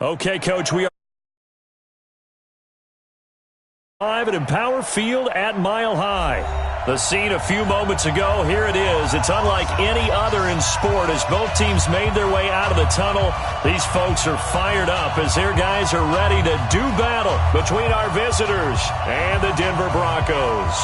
Okay, Coach, we are live at Empower Field at Mile High. The scene a few moments ago, here it is. It's unlike any other in sport as both teams made their way out of the tunnel. These folks are fired up as their guys are ready to do battle between our visitors and the Denver Broncos.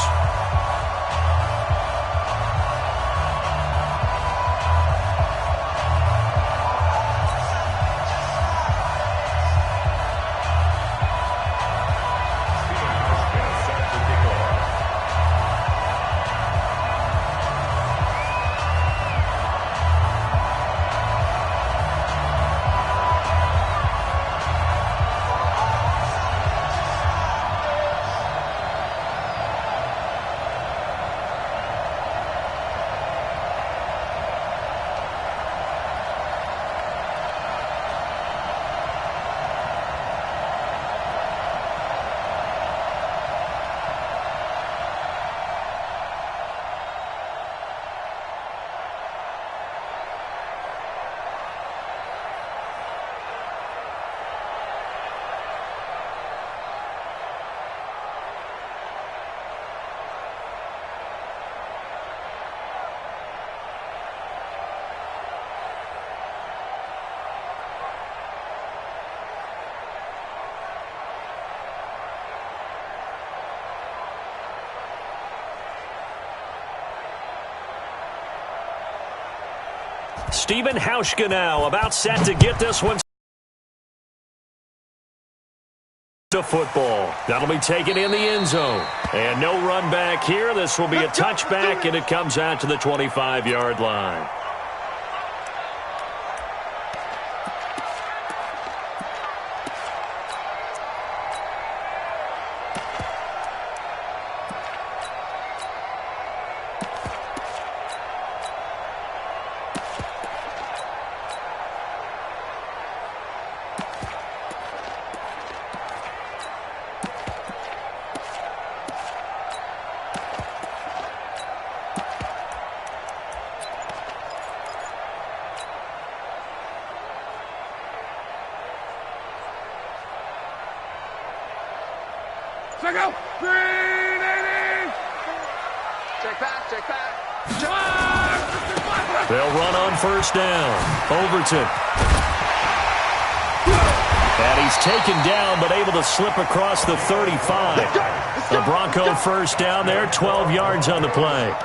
Stephen Hauschka now about set to get this one to football. That'll be taken in the end zone. And no run back here. This will be a touchback, and it comes out to the 25-yard line. Check out! 380! Check back. They'll run on first down. Overton. And he's taken down, but able to slip across the 35. The Bronco first down there, 12 yards on the play.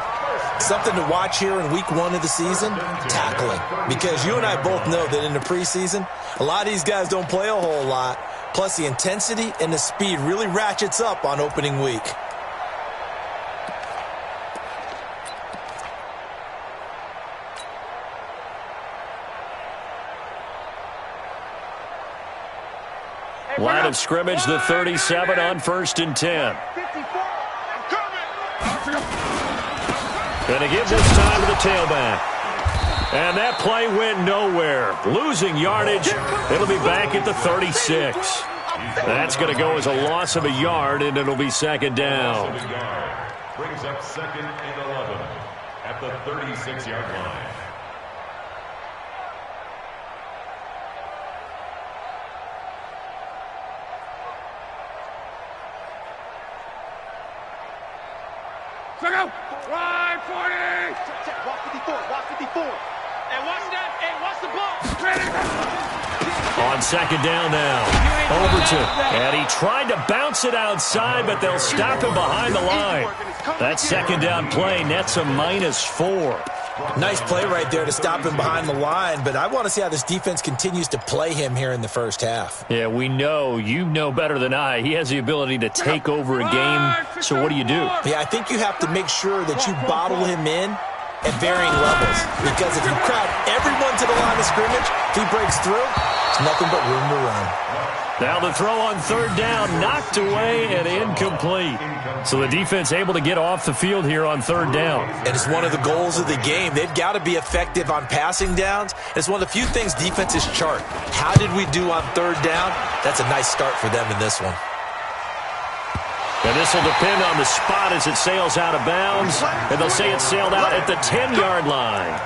Something to watch here in week 1 of the season, tackling. Because you and I both know that in the preseason, a lot of these guys don't play a whole lot. Plus, the intensity and the speed really ratchets up on opening week. Line of scrimmage, the 37 on 1st and 10. And again this time to the tailback. And that play went nowhere. Losing yardage. It'll be back at the 36. That's going to go as a loss of a yard, and it'll be second down. Brings up 2nd and 11 at the 36-yard line. Check out! Right 40! Check, walk 54. And watch that, and watch the ball. On second down now. Overton. And he tried to bounce it outside, but they'll stop him behind the line. That second down play nets a -4. Nice play right there to stop him behind the line, but I want to see how this defense continues to play him here in the first half. Yeah, we know. You know better than I. He has the ability to take over a game. So what do you do? Yeah, I think you have to make sure that you bottle him in at varying levels. Because if you crowd everyone to the line of scrimmage, if he breaks through, it's nothing but room to run. Now the throw on third down, knocked away and incomplete. So the defense able to get off the field here on third down. And it's one of the goals of the game. They've got to be effective on passing downs. It's one of the few things defenses chart. How did we do on third down? That's a nice start for them in this one. And this will depend on the spot as it sails out of bounds. And they'll say it sailed out at the 10-yard line.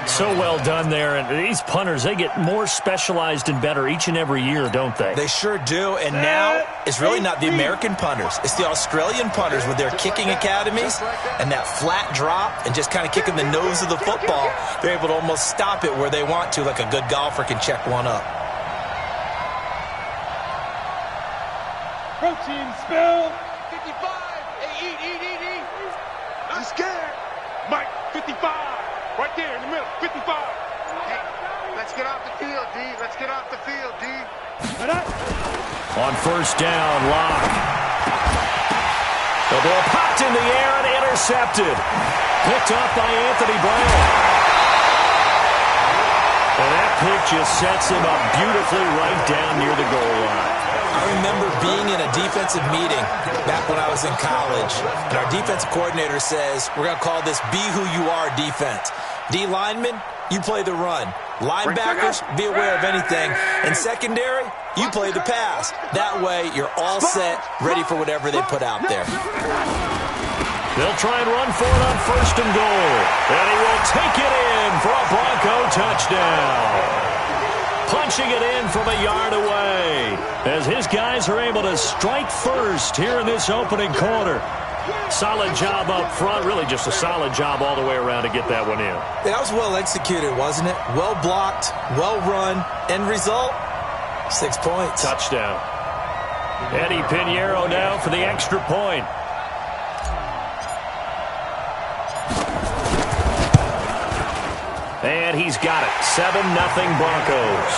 So well done there. And these punters, they get more specialized and better each and every year, don't they? They sure do. And now it's really not the American punters. It's the Australian punters with their kicking academies and that flat drop and just kind of kicking the nose of the football. They're able to almost stop it where they want to, like a good golfer can check one up. Protein spill. 55. Hey, eat. I'm scared. Mike, 55. Right there in the middle, 55. Hey, let's get off the field, D. Let's get off the field, D. On first down, Locke. The ball popped in the air and intercepted. Picked up by Anthony Brown. And that pick just sets him up beautifully right down near the goal line. I remember being in a defensive meeting back when I was in college, and our defensive coordinator says, we're going to call this Be Who You Are defense. D linemen, you play the run. Linebackers, be aware of anything. And secondary, you play the pass. That way, you're all set, ready for whatever they put out there. They'll try and run for it on first and goal. And he will take it in for a Bronco touchdown. Punching it in from a yard away as his guys are able to strike first here in this opening quarter. Solid job up front, really just a solid job all the way around to get that one in. That was well executed, wasn't it? Well blocked, well run. End result, 6 points. Touchdown. Eddie Pinheiro now for the extra point. And he's got it. 7-0 Broncos.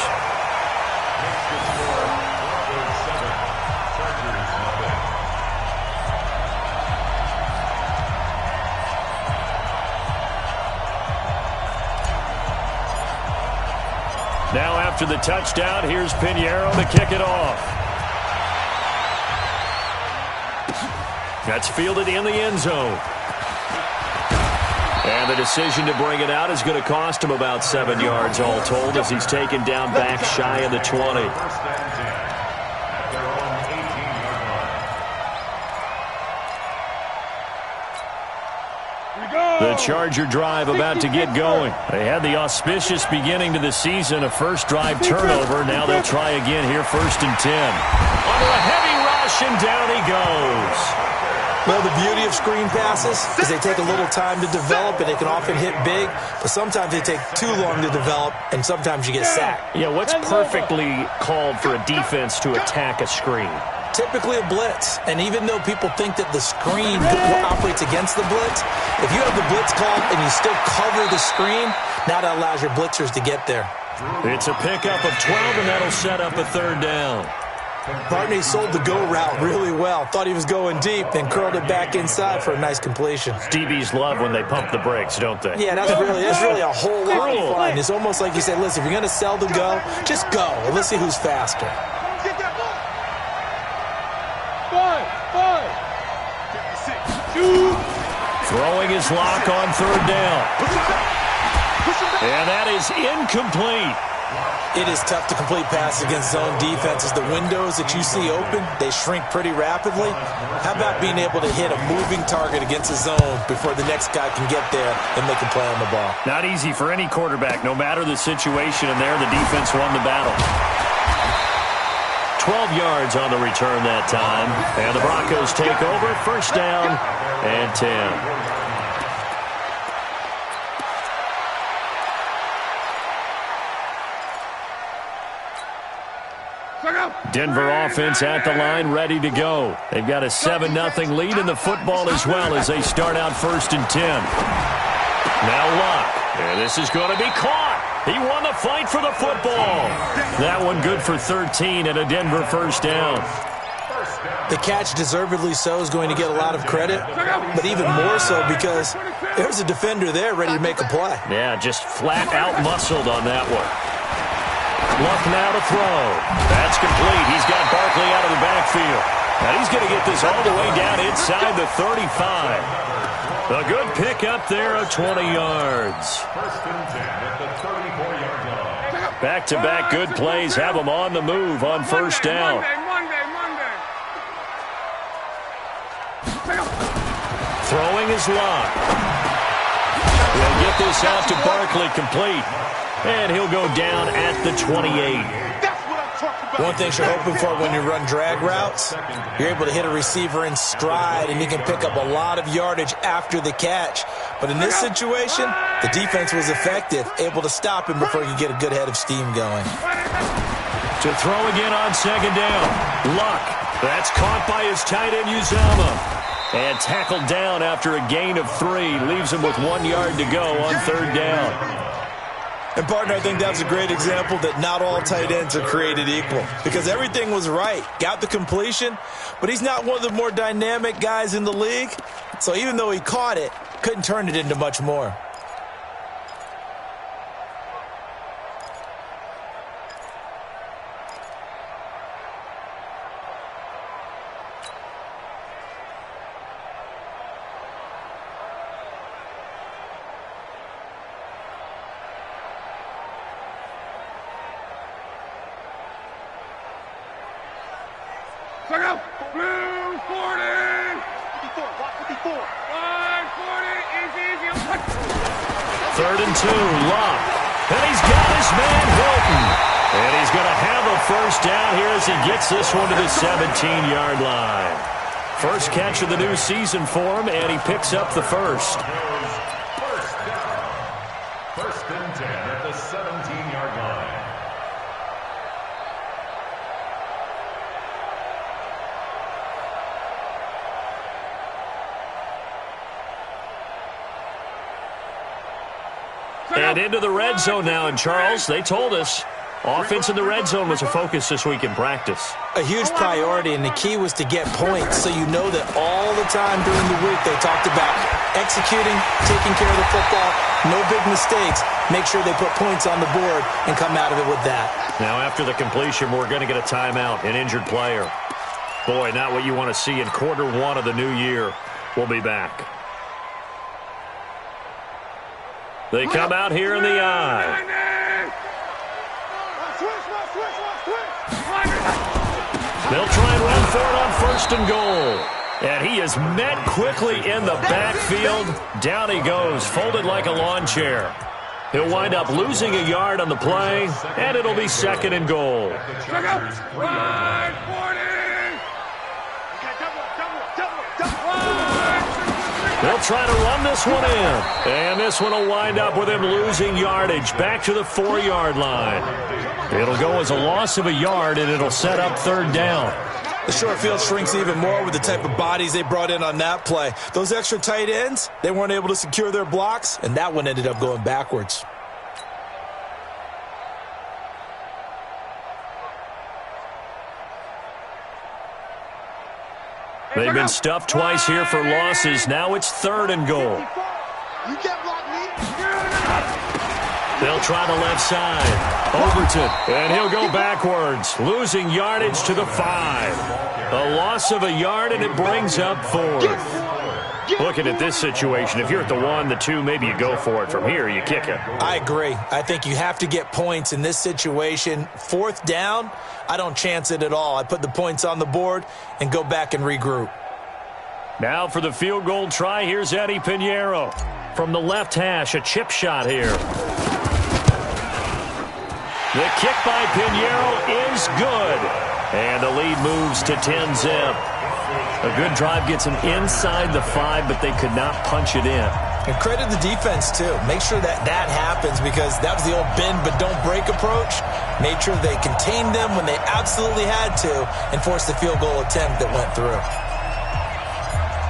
Now after the touchdown, here's Pinheiro to kick it off. That's fielded in the end zone. And the decision to bring it out is going to cost him about 7 yards all told as he's taken down back shy of the 20. The Charger drive about to get going. They had the auspicious beginning to the season, a first drive turnover. Now they'll try again here, 1st and 10. Under a heavy rush, and down he goes. Well, the beauty of screen passes is they take a little time to develop, and they can often hit big, but sometimes they take too long to develop, and sometimes you get sacked. Yeah, what's perfectly called for a defense to attack a screen? Typically a blitz, and even though people think that the screen operates against the blitz, if you have the blitz called and you still cover the screen, now that allows your blitzers to get there. It's a pickup of 12, and that'll set up a 3rd down. Bartney sold the go route really well. Thought he was going deep, then curled it back inside for a nice completion. DBs love when they pump the brakes, don't they? Yeah, that's really a whole lot of fun. It's almost like you say, listen, if you're going to sell the go, just go, and let's see who's faster. Throwing his lock on 3rd down. And that is incomplete. It is tough to complete passes against zone defenses. The windows that you see open, they shrink pretty rapidly. How about being able to hit a moving target against a zone before the next guy can get there and make a play on the ball? Not easy for any quarterback, no matter the situation, and there the defense won the battle. 12 yards on the return that time, and the Broncos take over, 1st down and 10. Denver offense at the line, ready to go. They've got a 7-0 lead in the football as well as they start out 1st and 10. Now Locke, and this is going to be caught. He won the fight for the football. That one good for 13 and a Denver 1st down. The catch, deservedly so, is going to get a lot of credit, but even more so because there's a defender there ready to make a play. Yeah, just flat out muscled on that one. Luck now to throw. That's complete. He's got Barkley out of the backfield. Now he's going to get this all the way down inside the 35. A good pick up there of 20 yards. Back-to-back good plays have them on the move on 1st down. Throwing his Locke. He'll get put this out to Barkley, complete. And he'll go down at the 28. One thing you're hoping for when you run drag routes, you're able to hit a receiver in stride, and you can pick up a lot of yardage after the catch. But in this situation, the defense was effective, able to stop him before he could get a good head of steam going. To throw again on second down. Luck. That's caught by his tight end, Uzama. And tackled down after a gain of 3. Leaves him with 1 yard to go on third down. And, partner, I think that's a great example that not all tight ends are created equal, because everything was right. Got the completion, but he's not one of the more dynamic guys in the league. So even though he caught it, couldn't turn it into much more. Third and 2, Luck. And he's got his man Hilton. And he's going to have a first down here as he gets this one to the 17-yard line. First catch of the new season for him, and he picks up the first. First and 10 at the 17-yard line. And into the red zone now, and Charles, they told us offense in the red zone was a focus this week in practice. A huge priority, and the key was to get points, so you know that all the time during the week they talked about executing, taking care of the football, no big mistakes, make sure they put points on the board and come out of it with that. Now after the completion, we're going to get a timeout, an injured player. Boy, not what you want to see in quarter 1 of the new year. We'll be back. They come out here in the eye. They'll try and run for it on first and goal. And he is met quickly in the backfield. Down he goes, folded like a lawn chair. He'll wind up losing a yard on the play, and it'll be second and goal. They'll try to run this one in. And this one will wind up with him losing yardage back to the 4-yard line. It'll go as a loss of a yard, and it'll set up third down. The short field shrinks even more with the type of bodies they brought in on that play. Those extra tight ends, they weren't able to secure their blocks, and that one ended up going backwards. They've been stuffed twice here for losses. Now it's third and goal. They'll try the left side. Overton, and he'll go backwards, losing yardage to the 5. A loss of a yard, and it brings up fourth. Looking at this situation, if you're at the 1, the 2, maybe you go for it. From here, you kick it. I agree. I think you have to get points in this situation. Fourth down, I don't chance it at all. I put the points on the board and go back and regroup. Now for the field goal try, here's Eddie Pinheiro. From the left hash, a chip shot here. The kick by Pinheiro is good. And the lead moves to 10-zip. A good drive gets them inside the 5, but they could not punch it in. And credit the defense, too. Make sure that happens, because that was the old bend but don't break approach. Made sure they contained them when they absolutely had to and forced the field goal attempt that went through.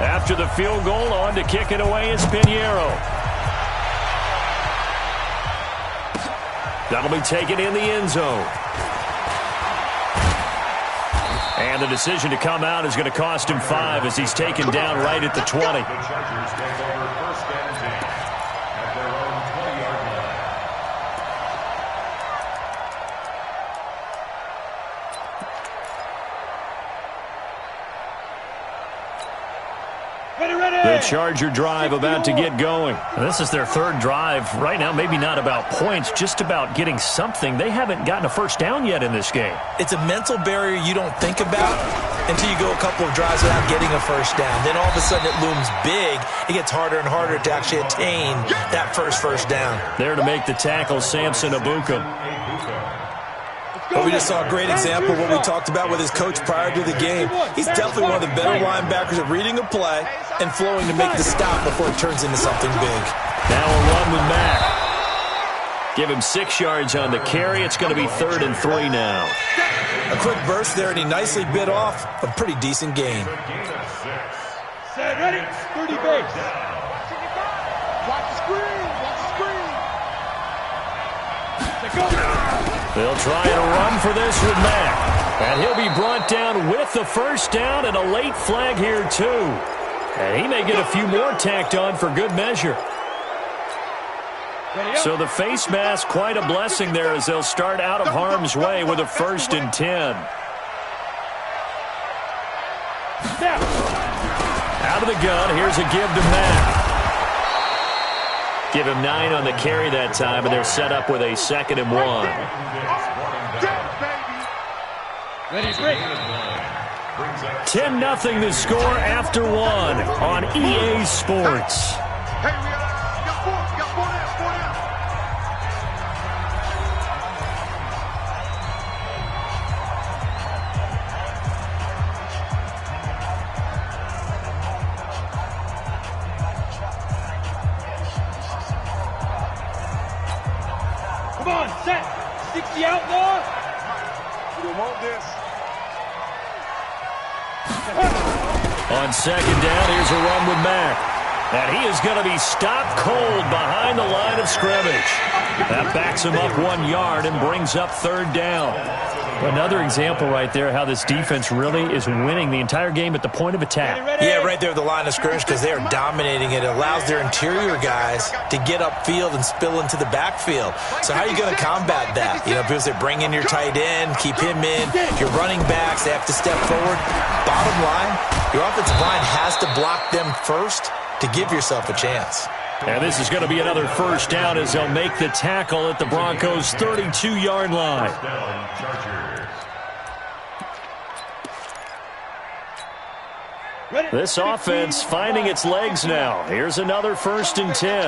After the field goal, on to kick it away is Pinheiro. That'll be taken in the end zone. And the decision to come out is going to cost him 5 as he's taken down right at the 20. The Chargers take over first and 10 at their own 20-yard line. The Charger drive about to get going. This is their third drive. Right now, maybe not about points, just about getting something. They haven't gotten a first down yet in this game. It's a mental barrier you don't think about, until you go a couple of drives without getting a first down. Then all of a sudden it looms big. It gets harder and harder to actually attain that first down. There to make the tackle, Samson Abuka. But we just saw a great example of what we talked about with his coach prior to the game. He's definitely one of the better linebackers at reading a play and flowing to make the stop before it turns into something big. Now a run with Mack. Give him 6 yards on the carry. It's going to be 3rd and 3 now. A quick burst there, and he nicely bit off a pretty decent gain. Set, ready, 30 base. Watch the screen, watch the screen. They'll try and run for this with Mack. And he'll be brought down with the first down and a late flag here, too. And he may get a few more tacked on for good measure. So the face mask, quite a blessing there as they'll start out of harm's way with a 1st and 10. Out of the gun, here's a give to Mack. Give him 9 on the carry that time, and they're set up with a 2nd and 1. 10-0 the score after 1 on EA Sports. Come on, set. 60 outlaw. You want this. On 2nd down, here's a run with Mack. And he is going to be stopped cold behind the line of scrimmage. That backs him up 1 yard and brings up 3rd down. Another example right there how this defense really is winning the entire game at the point of attack. Yeah, right there at the line of scrimmage because they are dominating it. It allows their interior guys to get upfield and spill into the backfield. So how are you going to combat that? You know, because they bring in your tight end, keep him in. Your running backs, they have to step forward. Bottom line, your offensive line has to block them first to give yourself a chance. And this is going to be another 1st down as they'll make the tackle at the Broncos' 32-yard line. This offense finding its legs now. Here's another 1st and 10.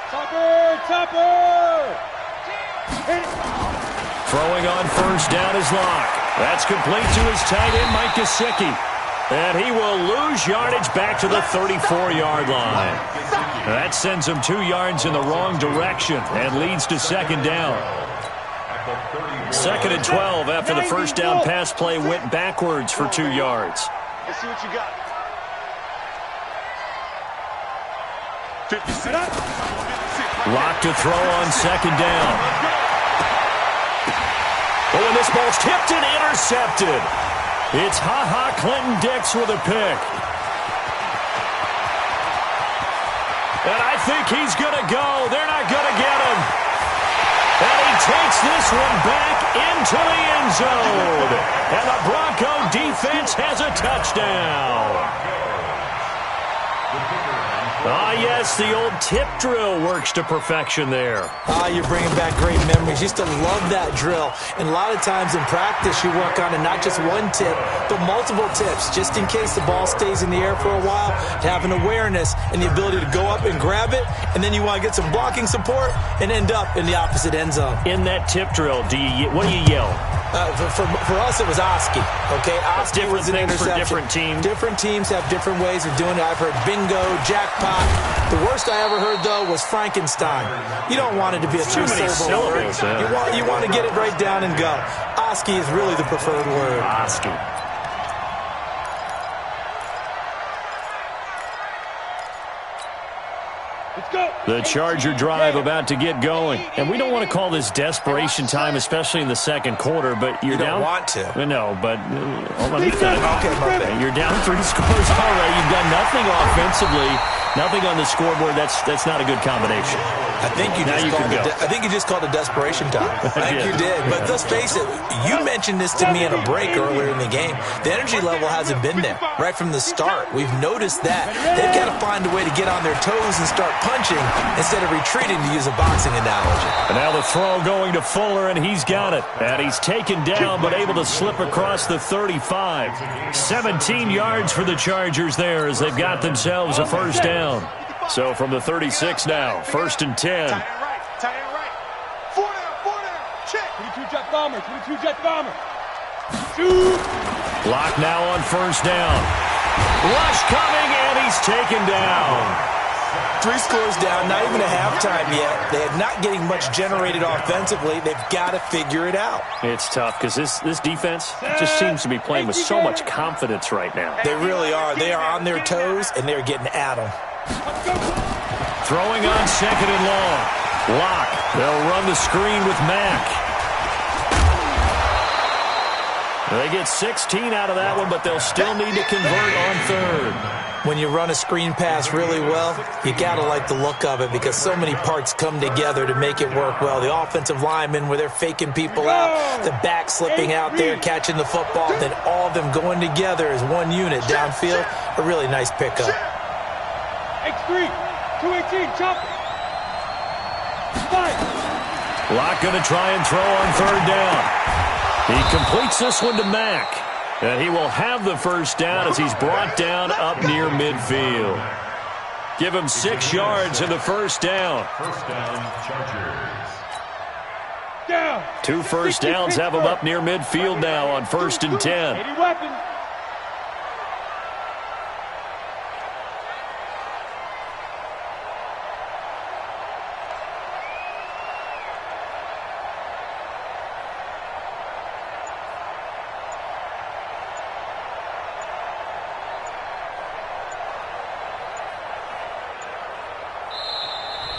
Topper! Throwing on 1st down is Locke. That's complete to his tight end, Mike Gesicki. And he will lose yardage back to the 34-yard line. That sends him 2 yards in the wrong direction and leads to 2nd down. 2nd and 12 after the 1st down pass play went backwards for 2 yards. Let's see what you got. 56. Locke to throw on 2nd down. Oh, and this ball's tipped and intercepted. It's Ha-Ha Clinton-Dix with a pick. And I think he's going to go. They're not going to get him. And he takes this one back into the end zone. And the Bronco defense has a touchdown. Ah, yes, the old tip drill works to perfection there. Ah, you're bringing back great memories. Used to love that drill. And a lot of times in practice, you work on it, not just one tip, but multiple tips, just in case the ball stays in the air for a while, to have an awareness and the ability to go up and grab it, and then you want to get some blocking support and end up in the opposite end zone. In that tip drill, what do you yell? For us, it was Oski. Okay, Oski was an interception. For different teams. Different teams have different ways of doing it. I've heard bingo, jackpot. The worst I ever heard, though, was Frankenstein. You don't want it to be a two-syllable word. You want to get it right down and go. Oski is really the preferred word. Oski. The Charger drive about to get going. And we don't want to call this desperation time, especially in the 2nd quarter, but you're down. You don't want to. No, but hold on. Okay, you're down 3 scores already. You've done nothing offensively. Nothing on the scoreboard. That's not a good combination. I think you just called it desperation time. I think you did. But let's face it, you mentioned this to me in a break earlier in the game. The energy level hasn't been there right from the start. We've noticed that. They've got to find a way to get on their toes and start punching instead of retreating, to use a boxing analogy. And now the throw going to Fuller, and he's got it. And he's taken down but able to slip across the 35. 17 yards for the Chargers there as they've got themselves a first down. So from the 36 now, 1st and 10. Tie it right. 4 down. Check. 22 jet bomber. Lock now on 1st down. Rush coming, and he's taken down. 3 scores down, not even a halftime yet. They are not getting much generated offensively. They've got to figure it out. It's tough because this defense just seems to be playing with so much confidence right now. They really are. They are on their toes, and they're getting at them. Throwing on 2nd and long. Lock. They'll run the screen with Mack. They get 16 out of that one, but they'll still need to convert on 3rd. When you run a screen pass really well, you got to like the look of it because so many parts come together to make it work well. The offensive linemen, where they're faking people out, the back slipping out there, catching the football, then all of them going together as one unit downfield. A really nice pickup. X3, 218, chop. 5. Locke going to try and throw on 3rd down. He completes this one to Mack. And he will have the first down as he's brought down up near midfield. Give him 6 yards in the first down. First down, Chargers. Down. 2 first downs have him up near midfield now on 1st and 10. 80 weapons.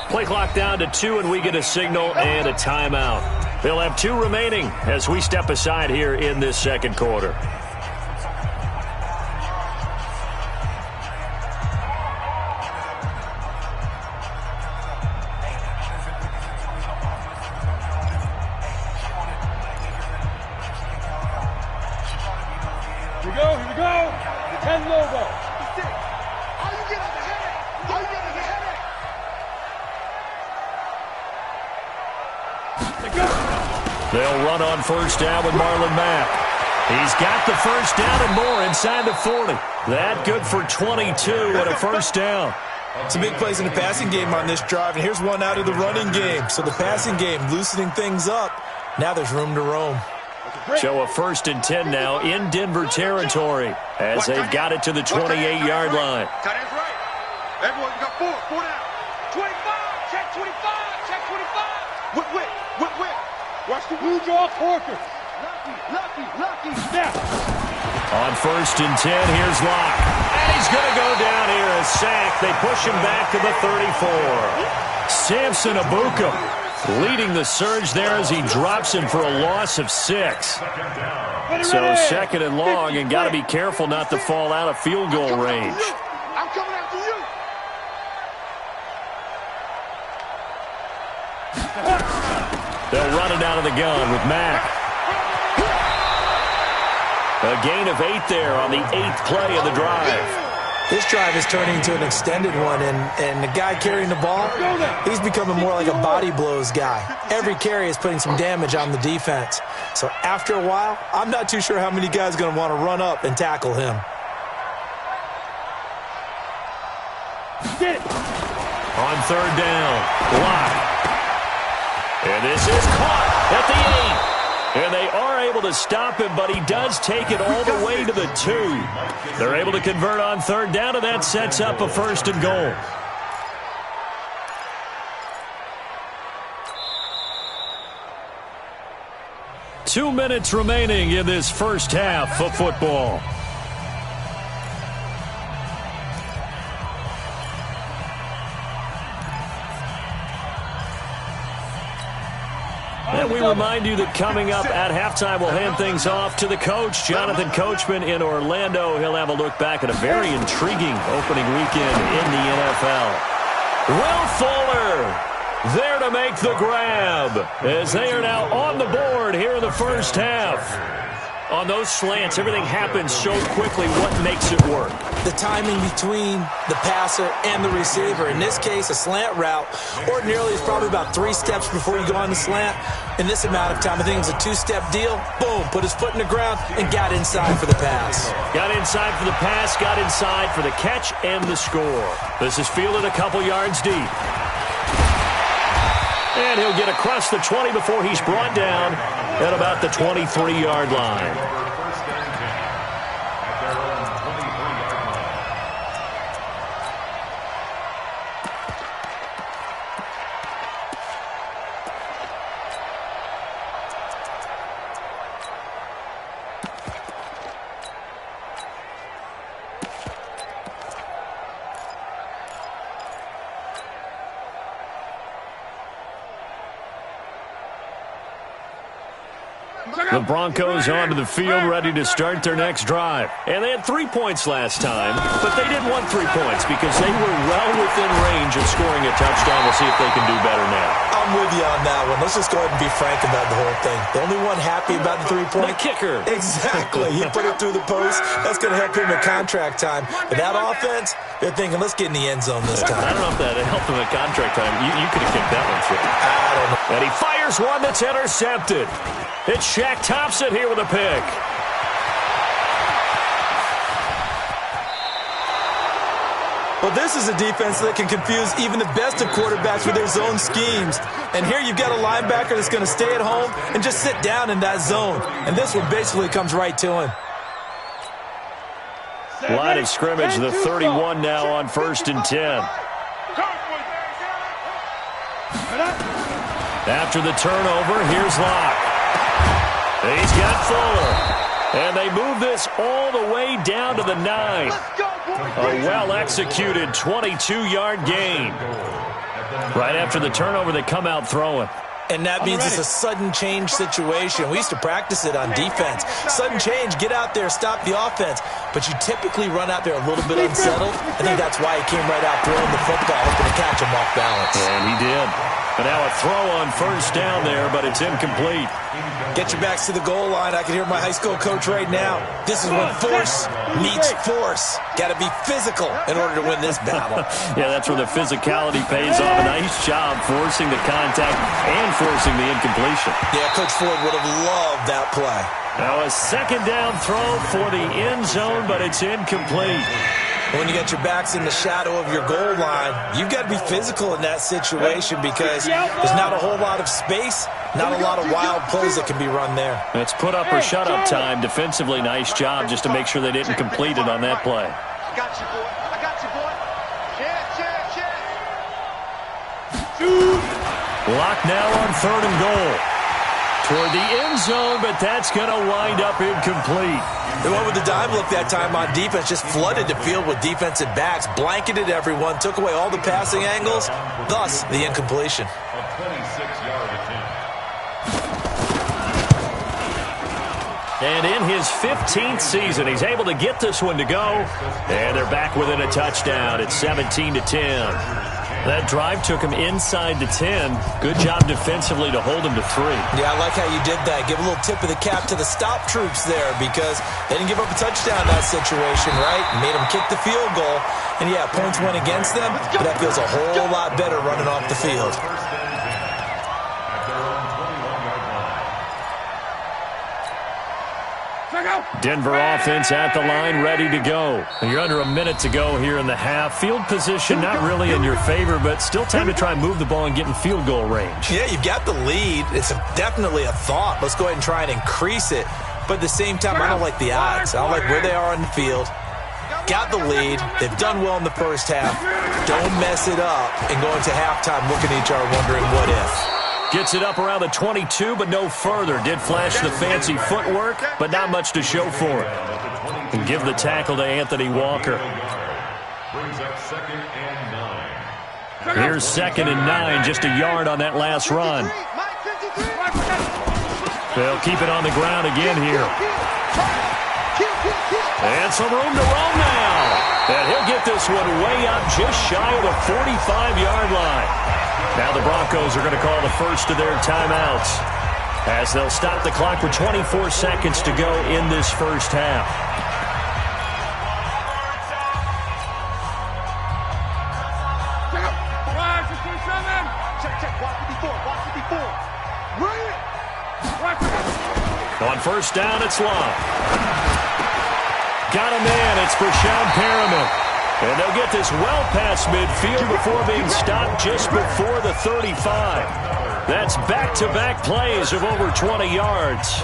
Play clock down to 2, and we get a signal and a timeout. They'll have 2 remaining as we step aside here in this 2nd quarter. Here we go. The 10 logo. They'll run on 1st down with Marlon Mack. He's got the first down and more inside the 40. That good for 22 and a first down. Some big plays in the passing game on this drive, and here's one out of the running game. So the passing game loosening things up. Now there's room to roam. So a 1st and 10 now in Denver territory as they've got it to the 28-yard line. Tight end's right. Everyone, you got 4 down. 25, check 25. Whip. Watch the Blue draw Corker. Lucky. Snap. On 1st and 10, here's Locke. And he's going to go down here, a sack. They push him back to the 34. Samson Abuka leading the surge there as he drops him for a loss of 6. So 2nd and long, and got to be careful not to fall out of field goal range. I'm coming after you. They'll run it out of the gun with Mack. A gain of 8 there on the 8th play of the drive. This drive is turning into an extended one, and the guy carrying the ball, he's becoming more like a body blows guy. Every carry is putting some damage on the defense. So after a while, I'm not too sure how many guys are going to want to run up and tackle him. On 3rd down, Locke. And this is caught at the 8. And they are able to stop him, but he does take it all the way to the 2. They're able to convert on 3rd down, and that sets up a 1st and goal. Two minutes remaining in this first half of football. And we remind you that coming up at halftime, we'll hand things off to the coach, Jonathan Coachman in Orlando. He'll have a look back at a very intriguing opening weekend in the NFL. Will Fuller there to make the grab as they are now on the board here in the first half. On those slants, everything happens so quickly. What makes it work? The timing between the passer and the receiver. In this case, a slant route ordinarily is probably about 3 steps before you go on the slant. In this amount of time, I think it was a 2-step deal. Boom, put his foot in the ground and got inside for the pass. Got inside for the pass, got inside for the catch and the score. This is fielded a couple yards deep. And he'll get across the 20 before he's brought down at about the 23-yard line. The Broncos onto the field, ready to start their next drive. And they had 3 points last time, but they didn't want 3 points because they were well within range of scoring a touchdown. We'll see if they can do better now. I'm with you on that one. Let's just go ahead and be frank about the whole thing. The only one happy about the 3-point? The kicker. Exactly. He put it through the post. That's going to help him at contract time. But that offense, they're thinking, let's get in the end zone this time. I don't know if that helped him at contract time. You could have kicked that one through. I don't know. And he fires one that's intercepted. It's Shaq Thompson here with a pick. Well, this is a defense that can confuse even the best of quarterbacks with their zone schemes. And here you've got a linebacker that's going to stay at home and just sit down in that zone. And this one basically comes right to him. Line of scrimmage, the 31 now on 1st and 10. After the turnover, here's Locke. He's got Fuller. And they move this all the way down to the 9. A well-executed 22-yard gain. Right after the turnover, they come out throwing. And that means it's a sudden change situation. We used to practice it on defense. Sudden change, get out there, stop the offense. But you typically run out there a little bit unsettled. I think that's why he came right out throwing the football, hoping to catch him off balance. And he did. But now a throw on 1st down there, but it's incomplete. Get your backs to the goal line. I can hear my high school coach right now. This is when force meets force. Got to be physical in order to win this battle. Yeah, that's where the physicality pays off. A nice job forcing the contact and forcing the incompletion. Yeah, Coach Ford would have loved that play. Now a 2nd down throw for the end zone, but it's incomplete. When you get your backs in the shadow of your goal line, you've got to be physical in that situation because there's not a whole lot of space, not a lot of wild plays that can be run there. It's put up or shut up time. Defensively, nice job just to make sure they didn't complete it on that play. I got you, boy. I got you, boy. Check. Lock now on 3rd and goal. Toward the end zone, but that's going to wind up incomplete. They went with the dive look that time on defense, just flooded the field with defensive backs, blanketed everyone, took away all the passing angles, thus the incompletion. A 26-yard attempt. And in his 15th season, he's able to get this one to go. And they're back within a touchdown at 17-10. That drive took him inside the 10. Good job defensively to hold him to 3. Yeah, I like how you did that. Give a little tip of the cap to the stop troops there because they didn't give up a touchdown in that situation, right? Made them kick the field goal. And, yeah, points went against them, but that feels a whole lot better running off the field. Denver offense at the line, ready to go. You're under a minute to go here in the half. Field position not really in your favor, but still time to try and move the ball and get in field goal range. Yeah, you've got the lead. It's definitely a thought. Let's go ahead and try and increase it. But at the same time, I don't like the odds. I don't like where they are on the field. Got the lead. They've done well in the first half. Don't mess it up and go into halftime looking at each other wondering what if. Gets it up around the 22, but no further. Did flash the fancy footwork, but not much to show for it. And give the tackle to Anthony Walker. Brings up 2nd and 9. Here's 2nd and 9, just a yard on that last run. They'll keep it on the ground again here. And some room to roam now. And he'll get this one way up just shy of the 45-yard line. Now the Broncos are going to call the first of their timeouts, as they'll stop the clock with 24 seconds to go in this first half. On first down, it's Long. Got a man. It's Brashad Perriman. And they'll get this well past midfield before being stopped just before the 35. That's back-to-back plays of over 20 yards.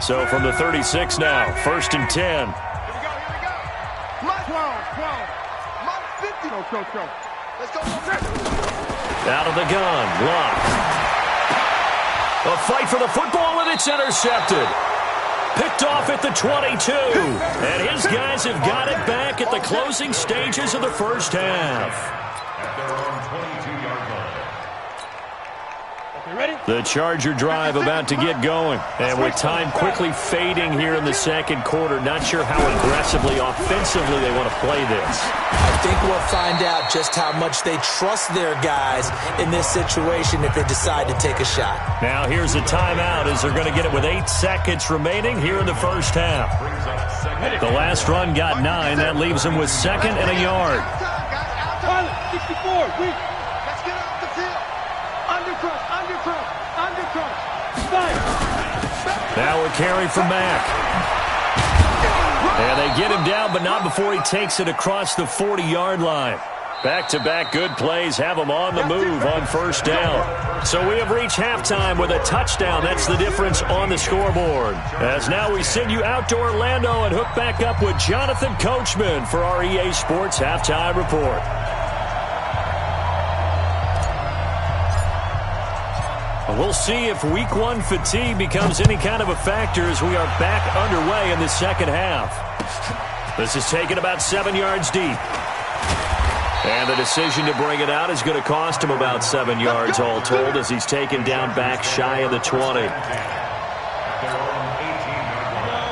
So from the 36 now, 1st and 10. Here we go. My 12. My 50. Go. Let's go. Out of the gun, Locke. A fight for the football, and it's intercepted. Picked off at the 22. And his guys have got it back at the closing stages of the first half. At their own 22-yard line. Ready? The Charger drive about to get going. And with time quickly fading here in the second quarter, not sure how aggressively, offensively they want to play this. I think we'll find out just how much they trust their guys in this situation if they decide to take a shot. Now here's a timeout as they're going to get it with 8 seconds remaining here in the first half. The last run got 9. That leaves them with 2nd and a yard. 64, weak. Let's get off the field. Undercross. Now a carry from Mack. And they get him down, but not before he takes it across the 40-yard line. Back-to-back good plays have him on the move on first down. So we have reached halftime with a touchdown. That's the difference on the scoreboard. As now we send you out to Orlando and hook back up with Jonathan Coachman for our EA Sports Halftime Report. We'll see if Week 1 fatigue becomes any kind of a factor as we are back underway in the second half. This is taken about 7 yards deep. And the decision to bring it out is going to cost him about 7 yards all told as he's taken down back shy of the 20.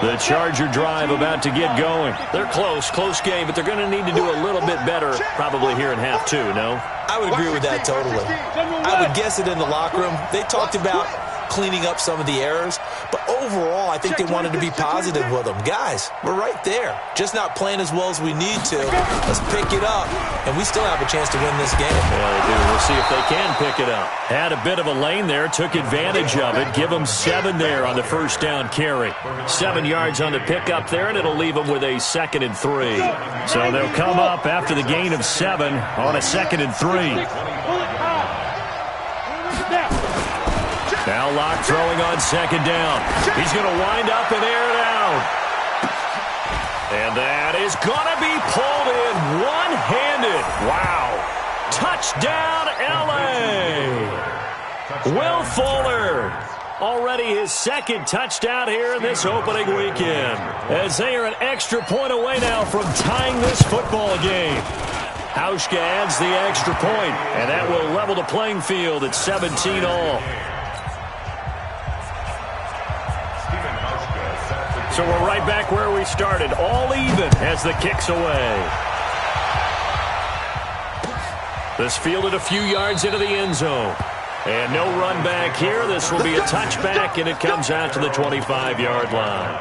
The Charger drive about to get going. They're close game, but they're going to need to do a little bit better probably here in half 2, no? I would agree with that totally. I would guess it in the locker room. They talked about cleaning up some of the errors, but overall, I think they wanted to be positive with them. Guys, we're right there. Just not playing as well as we need to. Let's pick it up, and we still have a chance to win this game. Yeah, they do. We'll see if they can pick it up. Had a bit of a lane there, took advantage of it. Give them 7 there on the first down carry. 7 yards on the pickup there, and it'll leave them with a 2nd and 3. So they'll come up after the gain of 7 on a 2nd and 3. Now Locke throwing on 2nd down. He's going to wind up and air it out. And that is going to be pulled in one-handed. Wow. Touchdown, L.A. Will Fuller. Already his 2nd touchdown here in this opening weekend, as they are an extra point away now from tying this football game. Hauschka adds the extra point, and that will level the playing field at 17 all. So we're right back where we started, all even as the kick's away. This fielded a few yards into the end zone. And no run back here. This will be a touchback, and it comes out to the 25-yard line.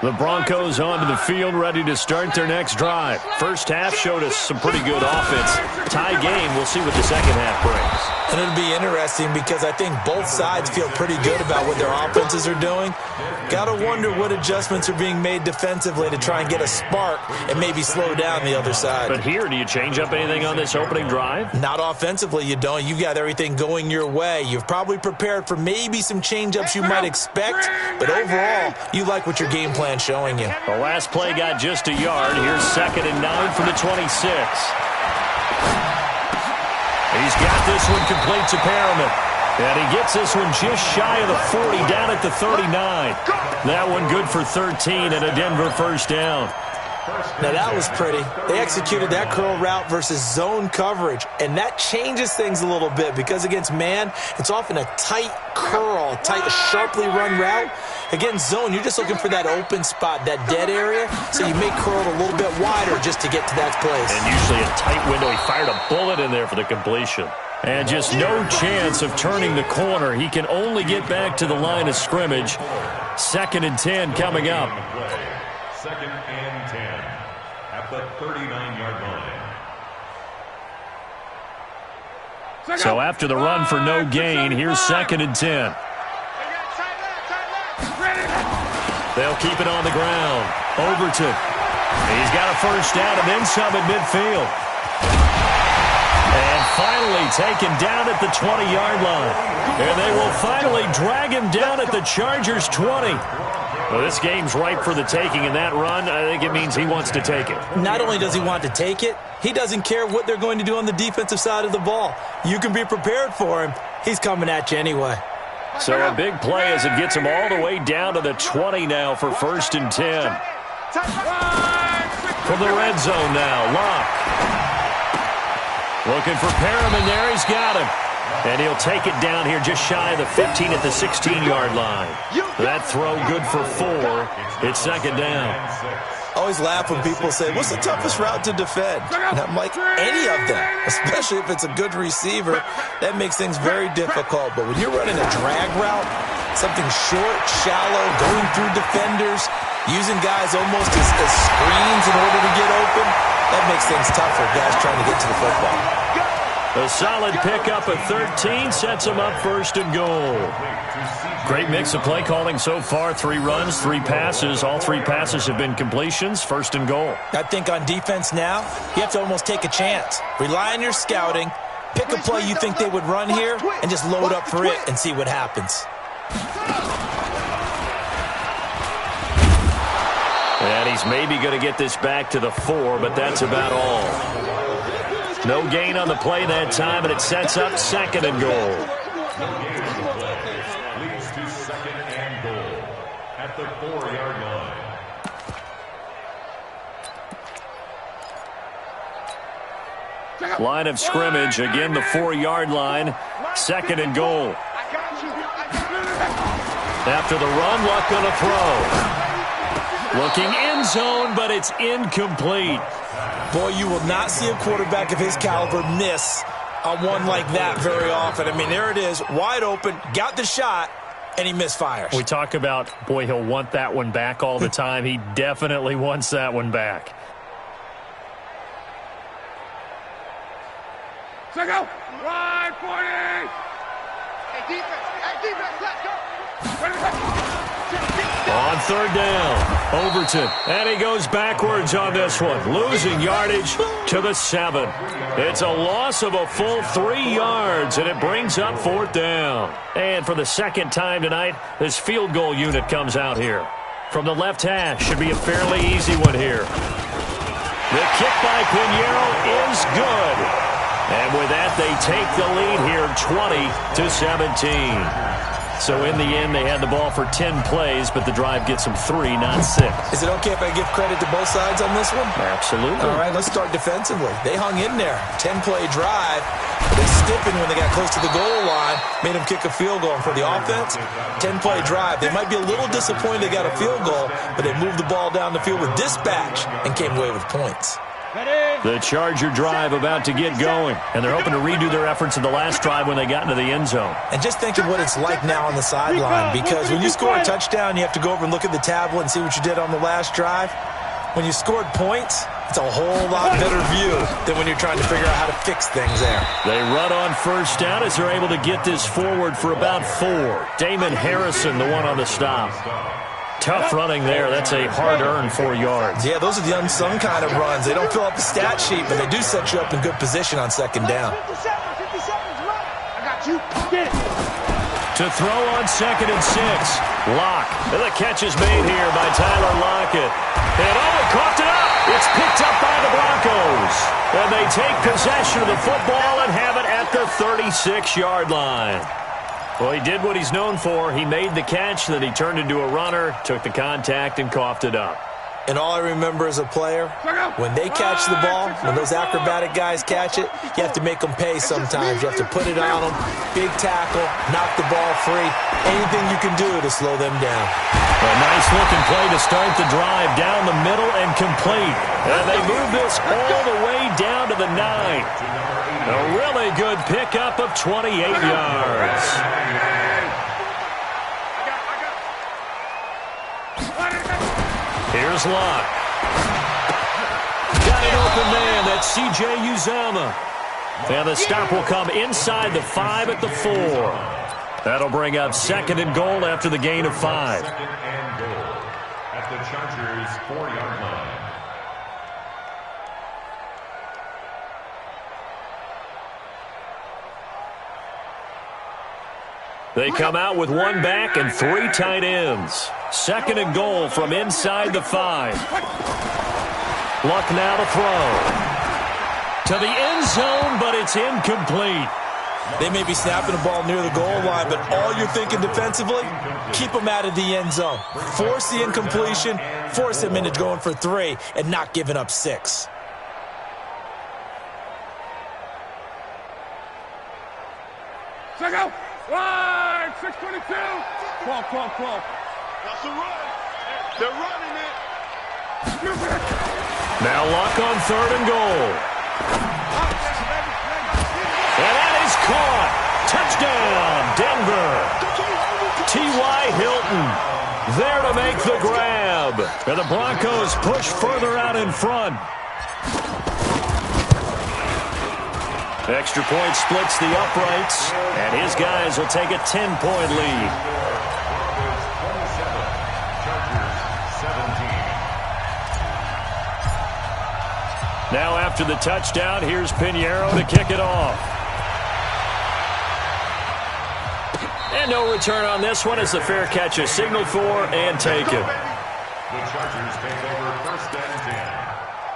The Broncos onto the field, ready to start their next drive. First half showed us some pretty good offense. Tie game, we'll see what the second half brings. And it'll be interesting because I think both sides feel pretty good about what their offenses are doing. Got to wonder what adjustments are being made defensively to try and get a spark and maybe slow down the other side. But here, do you change up anything on this opening drive? Not offensively, you don't. You've got everything going your way. You've probably prepared for maybe some change-ups you might expect, but overall, you like what your game plan's showing you. The last play got just a yard. Here's 2nd and 9 from the 26. He's got this one complete to Perriman. And he gets this one just shy of the 40, down at the 39. That one good for 13 and a Denver first down. Now that was pretty. They executed that curl route versus zone coverage, and that changes things a little bit because against man, it's often a tight curl, tight, sharply run route. Against zone, you're just looking for that open spot, that dead area, so you may curl it a little bit wider just to get to that place. And usually a tight window. He fired a bullet in there for the completion. And just no chance of turning the corner. He can only get back to the line of scrimmage. 2nd and 10 coming up. 2nd and 10 at the 39-yard line. So after the run for no gain, here's 2nd and 10. They'll keep it on the ground. Overton. He's got a first down and then some at midfield. And finally taken down at the 20-yard line. And they will finally drag him down at the Chargers' 20. Well, this game's ripe for the taking, and that run, I think it means he wants to take it. Not only does he want to take it, he doesn't care what they're going to do on the defensive side of the ball. You can be prepared for him. He's coming at you anyway. So a big play as it gets him all the way down to the 20 now for 1st and 10. From the red zone now, Locke. Looking for Perriman there. He's got him. And he'll take it down here just shy of the 15 at the 16-yard line. That throw good for 4. It's 2nd down. I always laugh when people say, what's the toughest route to defend? And I'm like, any of them, especially if it's a good receiver. That makes things very difficult. But when you're running a drag route, something short, shallow, going through defenders, using guys almost as screens in order to get open, that makes things tough for guys trying to get to the football. A solid pickup at 13 sets him up 1st and goal. Great mix of play calling so far. 3 runs, 3 passes. All 3 passes have been completions. 1st and goal. I think on defense now, you have to almost take a chance. Rely on your scouting. Pick a play you think they would run here and just load up for it and see what happens. And he's maybe going to get this back to the 4, but that's about all. No gain on the play that time, and it sets up 2nd and goal. Leads to 2nd and goal at the 4-yard line. Line of scrimmage, again the 4-yard line. 2nd and goal. After the run, Luck on a throw. Looking end zone, but it's incomplete. Boy, you will not see a quarterback of his caliber miss on one like that very often. I mean, there it is, wide open, got the shot, and he misfires. We talk about, boy, he'll want that one back all the time. He definitely wants that one back. Go! Ride 40! Hey, defense, let's go! On 3rd down, Overton. And he goes backwards on this one, losing yardage to the 7. It's a loss of a full 3 yards, and it brings up 4th down. And for the 2nd time tonight, this field goal unit comes out here. From the left hash, should be a fairly easy one here. The kick by Pinheiro is good. And with that, they take the lead here 20-17. So in the end, they had the ball for 10 plays, but the drive gets them 3, not 6. Is it okay if I give credit to both sides on this one? Absolutely. All right, let's start defensively. They hung in there. 10-play drive. They stiffened when they got close to the goal line, made them kick a field goal. And for the offense, 10-play drive. They might be a little disappointed they got a field goal, but they moved the ball down the field with dispatch and came away with points. Ready? The Charger drive about to get going, and they're hoping to redo their efforts in the last drive when they got into the end zone. And just think of what it's like now on the sideline, because when you score a touchdown, you have to go over and look at the tablet and see what you did on the last drive. When you scored points, it's a whole lot better view than when you're trying to figure out how to fix things there. They run on first down as they're able to get this forward for about 4. Damon Harrison, the one on the stop. Tough running there. That's a hard-earned 4 yards. Yeah, those are the unsung kind of runs. They don't fill up the stat sheet, but they do set you up in good position on second down. 57, I got you. Get it. To throw on 2nd and 6. Lock. And the catch is made here by Tyler Lockett. And he coughed it up. It's picked up by the Broncos. And they take possession of the football and have it at the 36-yard line. Well, he did what he's known for. He made the catch, then he turned into a runner, took the contact, and coughed it up. And all I remember as a player, when they catch the ball, when those acrobatic guys catch it, you have to make them pay sometimes. You have to put it on them, big tackle, knock the ball free, anything you can do to slow them down. A nice-looking play to start the drive down the middle and complete. And they move this all the way down to the 9. A really good pickup of 28 yards. Here's Locke. Got an open man. That's C.J. Uzomah. And the stop will come inside the 5 at the 4. That'll bring up 2nd and goal after the gain of 5. 2nd and goal at the Chargers' 4-yard line. They come out with 1 back and 3 tight ends. 2nd and goal from inside the 5. Luck now to throw. To the end zone, but it's incomplete. They may be snapping the ball near the goal line, but all you're thinking defensively, keep them out of the end zone. Force the incompletion, force them into going for 3, and not giving up 6. Check out. Right, 622. 12. That's a run. They're running it. Now Luck on 3rd and goal. And that is caught. Touchdown, Denver. T.Y. Hilton there to make the grab. And the Broncos push further out in front. Extra point splits the uprights, and his guys will take a 10-point lead. Now after the touchdown, here's Pinheiro to kick it off. And no return on this one as the fair catch is signaled for and taken. The Chargers take over 1st and 10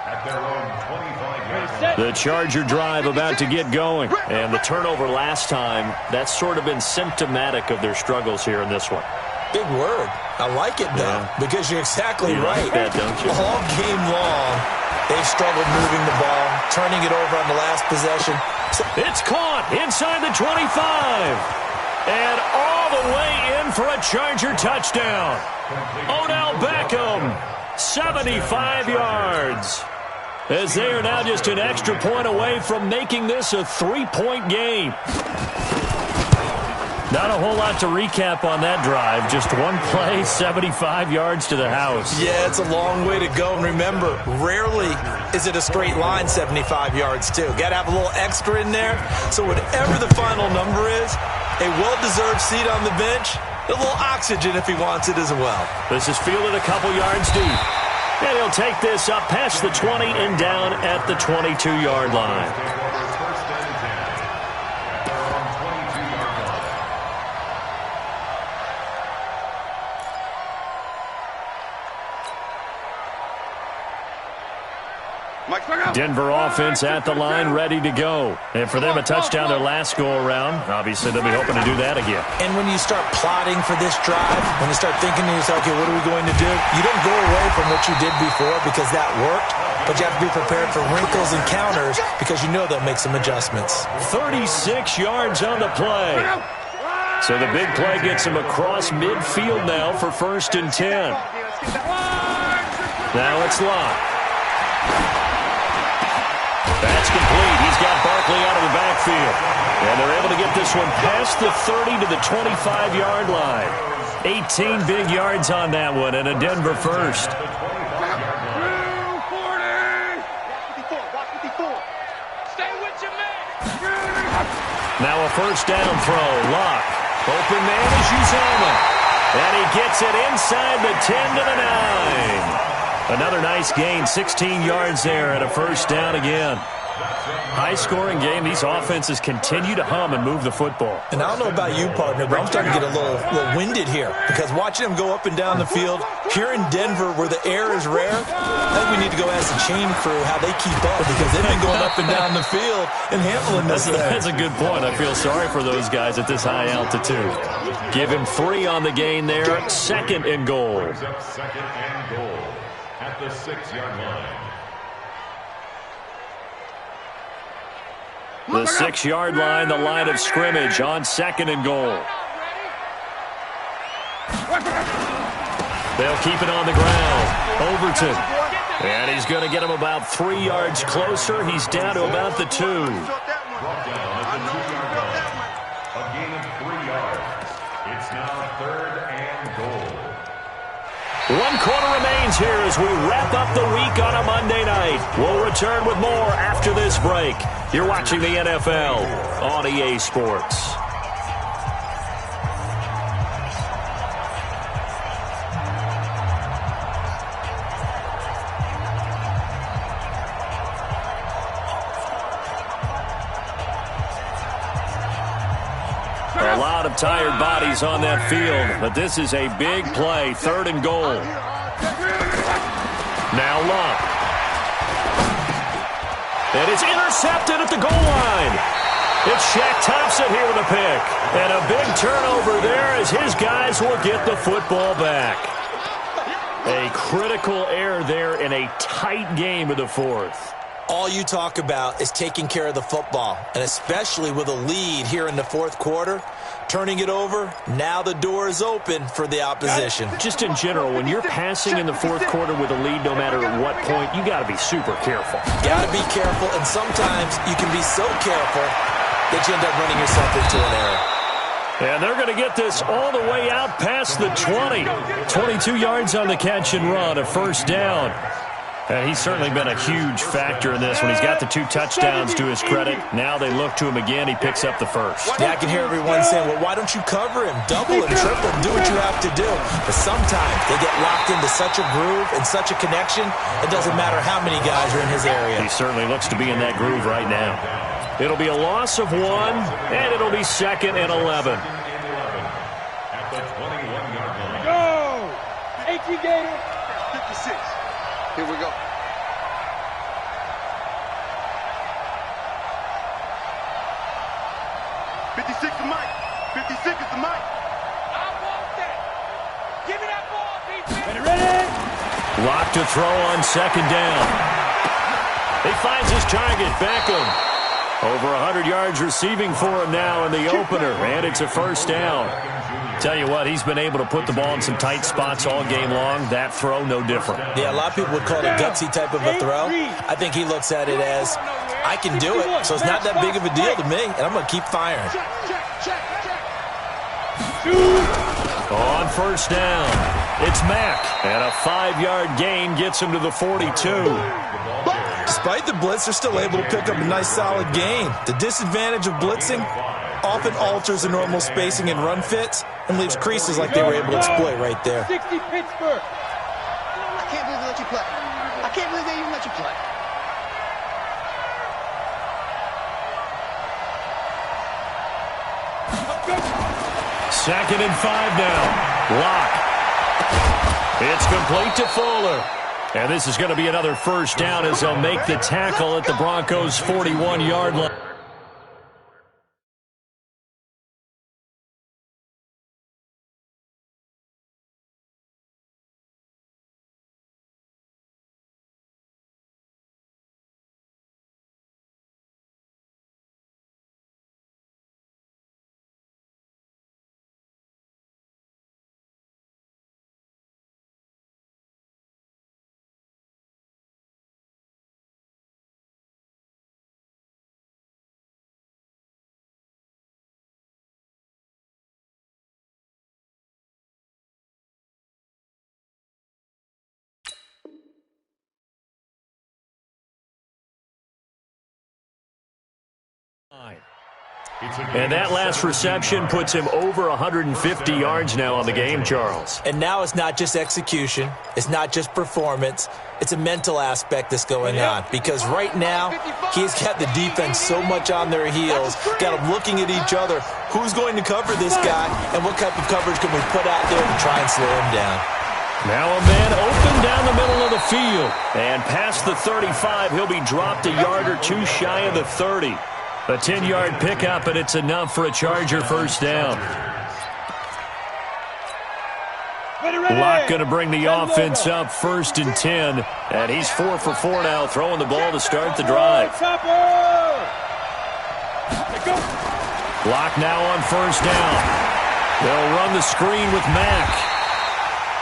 at their own 25-yard line. The Charger drive about to get going. And the turnover last time, that's sort of been symptomatic of their struggles here in this one. Big word. I like it, though, because you're exactly right. Like that, don't you? All game long, they've struggled moving the ball, turning it over on the last possession. It's caught inside the 25. And all the way in for a Charger touchdown. Odell Beckham, 75 yards. As they are now just an extra point away from making this a 3-point game. Not a whole lot to recap on that drive. Just one play, 75 yards to the house. Yeah, it's a long way to go. And remember, rarely is it a straight line 75 yards, too. Got to have a little extra in there. So whatever the final number is, a well-deserved seat on the bench, a little oxygen if he wants it as well. This is fielded a couple yards deep. And he'll take this up past the 20 and down at the 22-yard line. Denver offense at the line, ready to go. And for them, a touchdown their last go-around. Obviously, they'll be hoping to do that again. And when you start plotting for this drive, when you start thinking to yourself, okay, what are we going to do? You don't go away from what you did before because that worked, but you have to be prepared for wrinkles and counters because you know they'll make some adjustments. 36 yards on the play. So the big play gets him across midfield now for 1st and 10. Now it's Locke. That's complete. He's got Barkley out of the backfield. And they're able to get this one past the 30 to the 25-yard line. 18 big yards on that one, and a Denver first. Now a first down throw. Lock. Open man is Uzomah. And he gets it inside the 10 to the 9. Another nice gain. 16 yards there and a first down again. High-scoring game. These offenses continue to hum and move the football. And I don't know about you, partner, but I'm starting to get a little winded here because watching them go up and down the field here in Denver where the air is rare, I think we need to go ask the chain crew how they keep up because they've been going up and down the field and handling this thing. That's a good point. I feel sorry for those guys at this high altitude. Give him 3 on the gain there. Second and goal. Second and goal at the 6-yard line. The 6-yard line, the line of scrimmage on second and goal. They'll keep it on the ground. Overton. And he's going to get him about 3 yards closer. He's down to about the 2. Brought down at the 2-yard line. A gain of 3 yards. It's now third and goal. 1 quarter remains here as we wrap up the week on a Monday night. We'll return with more after this break. You're watching the NFL on EA Sports. A lot of tired bodies on that field, but this is a big play, third and goal. Now Locke. And it's intercepted at the goal line. It's Shaq Thompson here with a pick. And a big turnover there as his guys will get the football back. A critical error there in a tight game of the fourth. All you talk about is taking care of the football, and especially with a lead here in the fourth quarter, turning it over, now the door is open for the opposition. Just in general, when you're passing in the fourth quarter with a lead, no matter at what point, you got to be super careful. Got to be careful, and sometimes you can be so careful that you end up running yourself into an error. And they're going to get this all the way out past the 20. 22 yards on the catch and run, a first down. And he's certainly been a huge factor in this when he's got the 2 touchdowns to his credit. Now they look to him again. He picks up the first. Yeah, I can hear everyone saying, well, why don't you cover him? Double him, triple him, do what you have to do. But sometimes they get locked into such a groove and such a connection, it doesn't matter how many guys are in his area. He certainly looks to be in that groove right now. It'll be a loss of 1, and it'll be second and 11. At the 21-yard line. Go! 18 Gator. 56. Here we go. $56 to Mike. 56 is the Mike. I want that. Give me that ball, defense. Ready? Lock to throw on second down. He finds his target, Beckham. Over 100 yards receiving for him now in the opener, and it's a first down. Tell you what, he's been able to put the ball in some tight spots all game long. That throw, no different. Yeah, a lot of people would call it a gutsy type of a throw. I think he looks at it as, I can do it, so it's not that big of a deal to me, and I'm going to keep firing. On first down, it's Mack, and a 5-yard gain gets him to the 42. Despite the blitz, they're still able to pick up a nice solid gain. The disadvantage of blitzing often alters the normal spacing and run fits and leaves creases like they were able to exploit right there. 60 Pittsburgh. I can't believe they let you play. I can't believe they even let you play. Second and 5 now. Lock. It's complete to Fuller. And this is going to be another first down as they'll make the tackle at the Broncos' 41-yard line. And that last reception puts him over 150 yards now on the game, Charles. And now it's not just execution. It's not just performance. It's a mental aspect that's going on. Because right now, he's got the defense so much on their heels, got them looking at each other. Who's going to cover this guy, and what type of coverage can we put out there to try and slow him down? Now a man open down the middle of the field. And past the 35, he'll be dropped a yard or two shy of the 30. A 10-yard pickup, and it's enough for a Charger first down. Locke going to bring the offense up 1st and 10. And he's 4 for 4 now, throwing the ball to start the drive. Locke now on 1st down. They'll run the screen with Mack.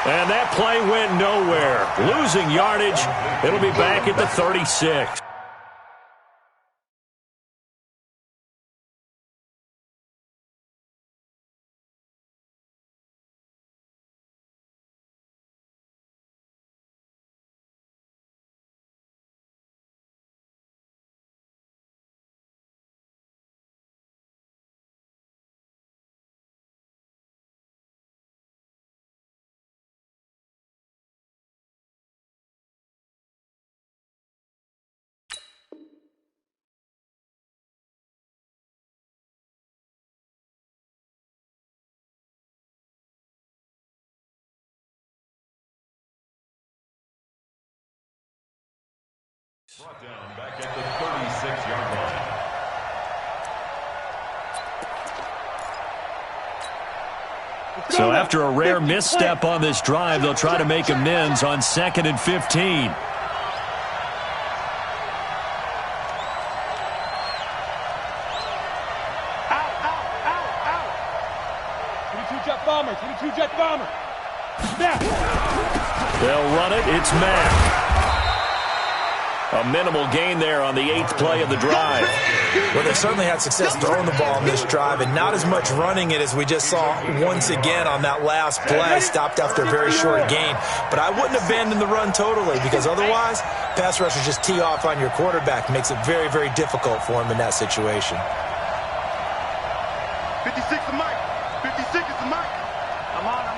And that play went nowhere. Losing yardage. It'll be back at the 36. Brought down back at the 36-yard line. So after a rare misstep on this drive, they'll try to make amends on 2nd and 15. Jet bomber, 22 jet bomber. They'll run it. It's Mack. A minimal gain there on the 8th play of the drive. Well, they certainly had success throwing the ball on this drive, and not as much running it as we just saw once again on that last play. Stopped after a very short gain. But I wouldn't abandon the run totally, because otherwise, pass rushers just tee off on your quarterback. Makes it very, very difficult for him in that situation. 56 to Mike. 56 is the Mike. I'm on.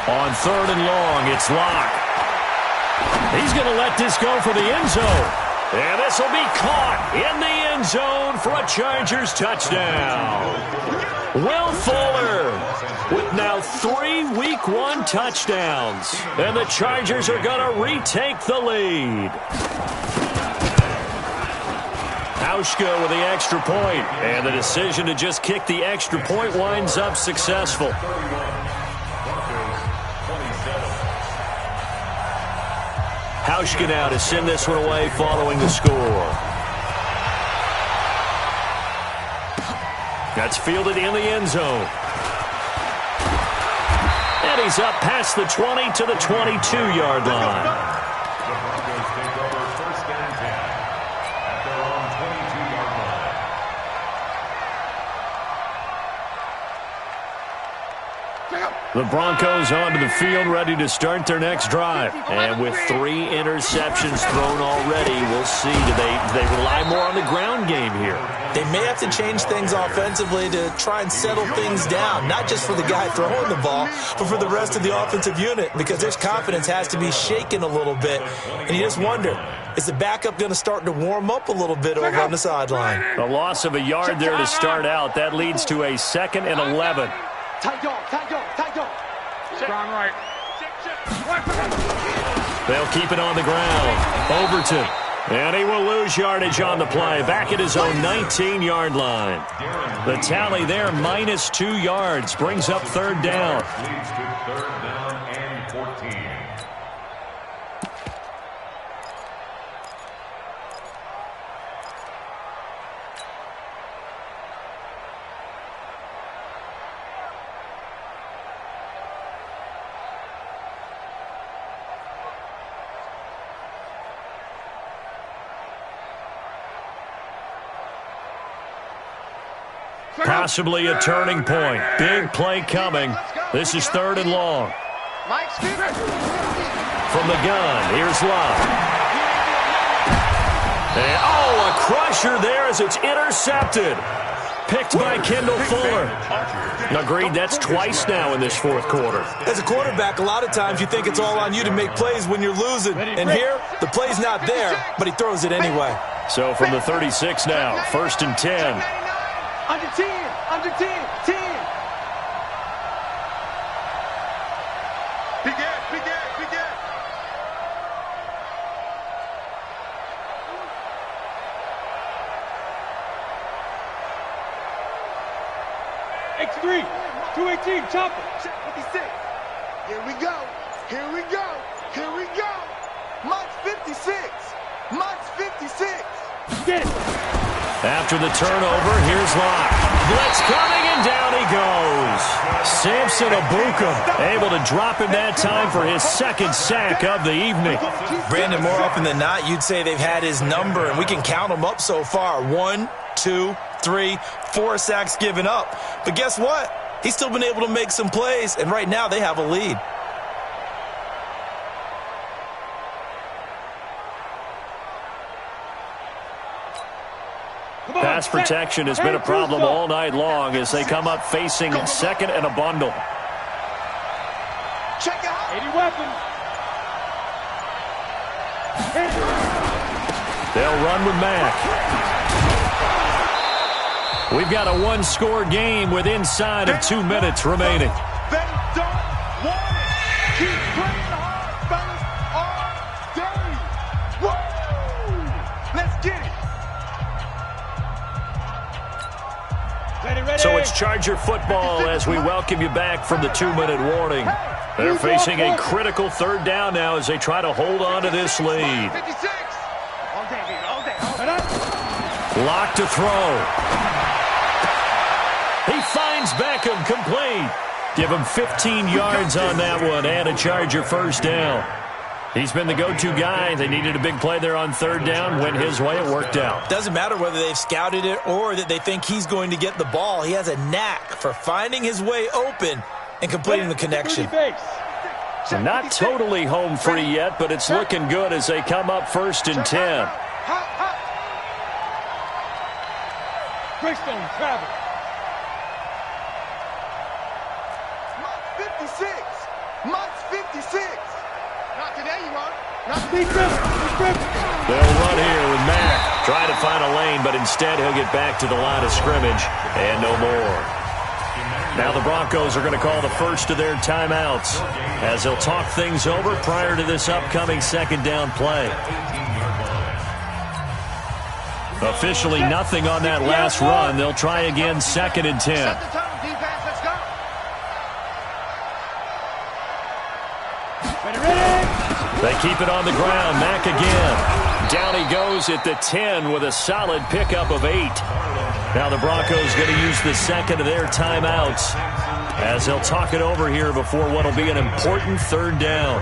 On 3rd and long, it's Locke. He's going to let this go for the end zone. And this will be caught in the end zone for a Chargers touchdown. Will Fuller with now 3 Week 1 touchdowns. And the Chargers are going to retake the lead. Hauschka with the extra point. And the decision to just kick the extra point winds up successful. Hauschka now to send this one away following the score. That's fielded in the end zone. And he's up past the 20 to the 22-yard line. The Broncos take over 1st and 10 at their own 22-yard line. The Broncos onto the field, ready to start their next drive. And with 3 interceptions thrown already, we'll see. Do they rely more on the ground game here? They may have to change things offensively to try and settle things down, not just for the guy throwing the ball, but for the rest of the offensive unit, because their confidence has to be shaken a little bit. And you just wonder, is the backup going to start to warm up a little bit over on the sideline? A loss of a yard there to start out. That leads to a 2nd and 11. Tight dog. Strong right. They'll keep it on the ground. Overton. And he will lose yardage on the play. Back at his own 19-yard line. The tally there, -2 yards. Brings up 3rd down. Leads to 3rd down and 14. Possibly a turning point. Big play coming. This is 3rd and long. From the gun, here's Love. And, oh, a crusher there as it's intercepted. Picked by Kendall Fuller. Agreed, that's twice now in this fourth quarter. As a quarterback, a lot of times you think it's all on you to make plays when you're losing. And here, the play's not there, but he throws it anyway. So from the 36 now, 1st and 10. Under 10, under 10, 10. Big ass, big ass, big ass. X3, 218, chopper. Check 56. Here we go. Here we go. Here we go. March 56. March 56. Get it. After the turnover, here's Locke. Blitz coming, and down he goes. Samson Abuka able to drop him that time for his second sack of the evening. Brandon, more often than not, you'd say they've had his number, and we can count them up so far. 1, 2, 3, 4 sacks given up. But guess what? He's still been able to make some plays, and right now they have a lead. Pass protection has been a problem all night long as they come up facing second and a bundle. Check it out. 80 weapons. They'll run with Mack. We've got a one-score game with inside of 2 minutes remaining. They don't want it. Keep playing hard, fellas, all day. Woo! Let's get it. Ready. So it's Charger football as we welcome you back from the 2-minute warning. They're facing a critical third down now as they try to hold on to this lead. 56. All day, baby, all day. Lock to throw. He finds Beckham complete. Give him 15 yards on that one and a Charger first down. He's been the go-to guy. They needed a big play there on third down. Went his way. It worked out. Doesn't matter whether they've scouted it or that they think he's going to get the ball. He has a knack for finding his way open and completing the connection. So not totally home free yet, but it's looking good as they come up 1st and 10. Greystone travel. March 56. March 56. Not today, you won't. They'll run here with Mack. Try to find a lane, but instead he'll get back to the line of scrimmage and no more. Now the Broncos are going to call the first of their timeouts as they'll talk things over prior to this upcoming second down play. Officially nothing on that last run. They'll try again 2nd and 10. Set the tone, defense. Let's go. They keep it on the ground. Mack again. Down he goes at the 10 with a solid pickup of 8. Now the Broncos going to use the second of their timeouts as they'll talk it over here before what will be an important third down.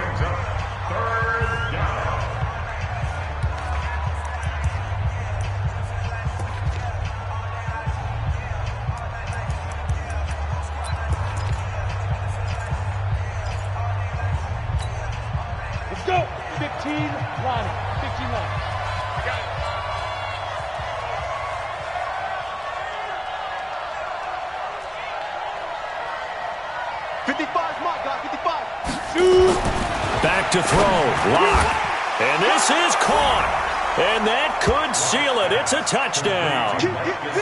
Let's go. 15 Lonnie. 15 Lonnie. I got it. Back to throw. Lock. And this is caught. And that could seal it. It's a touchdown.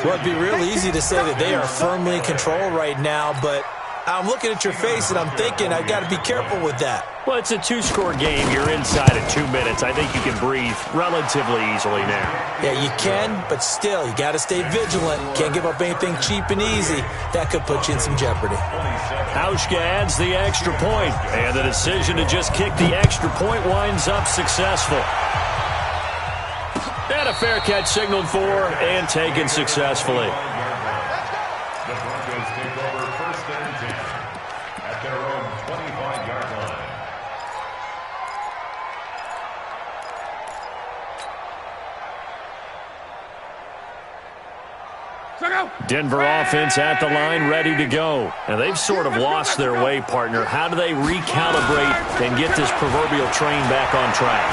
Well, it'd be real easy to say that they are firmly in control right now, but I'm looking at your face and I'm thinking I've got to be careful with that. Well, it's a 2-score game. You're inside at 2 minutes. I think you can breathe relatively easily now. Yeah, you can, but still, you got to stay vigilant. Can't give up anything cheap and easy. That could put you in some jeopardy. Hauschka adds the extra point, and the decision to just kick the extra point winds up successful. And a fair catch signaled for and taken successfully. The Broncos take over 1st and 10 at their own 25-yard line. Denver offense at the line, ready to go. And they've sort of lost their way, partner. How do they recalibrate and get this proverbial train back on track?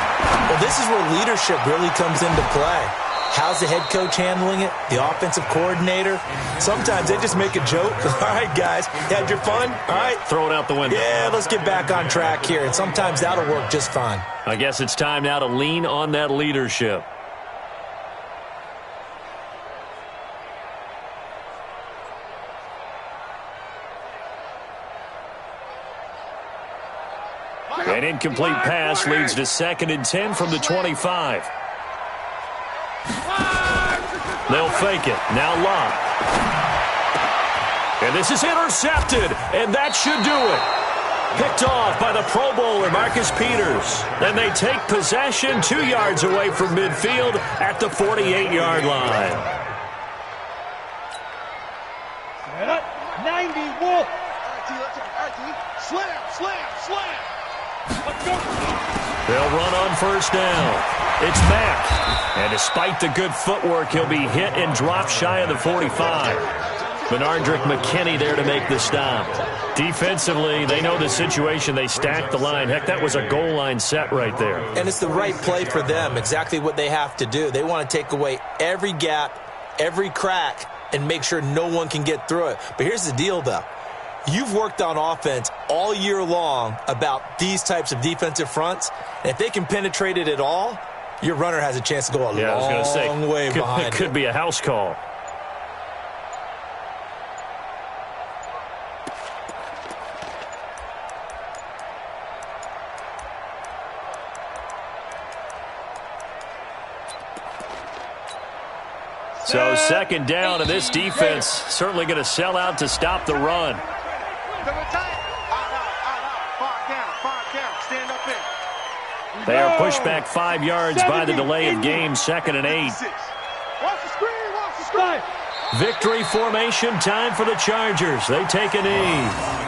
Well, this is where leadership really comes into play. How's the head coach handling it? The offensive coordinator? Sometimes they just make a joke. All right, guys, had your fun? All right. Throw it out the window. Yeah, let's get back on track here. And sometimes that'll work just fine. I guess it's time now to lean on that leadership. An incomplete pass leads to 2nd and 10 from the 25. They'll fake it. Now Locke. And this is intercepted, and that should do it. Picked off by the Pro Bowler, Marcus Peters. Then they take possession 2 yards away from midfield at the 48-yard line. 90, Wolf. Slam. They'll run on 1st down. It's Mack. And despite the good footwork, he'll be hit and dropped shy of the 45. Benardrick McKinney there to make the stop. Defensively, they know the situation. They stack the line. Heck, that was a goal line set right there. And it's the right play for them, exactly what they have to do. They want to take away every gap, every crack, and make sure no one can get through it. But here's the deal, though. You've worked on offense all year long about these types of defensive fronts. And if they can penetrate it at all, your runner has a chance to go a long way behind. It could be a house call. So 2nd down, and this defense certainly going to sell out to stop the run. They are pushed back 5 yards by the delay of game, 2nd and 8. Victory formation time for the Chargers. They take a knee.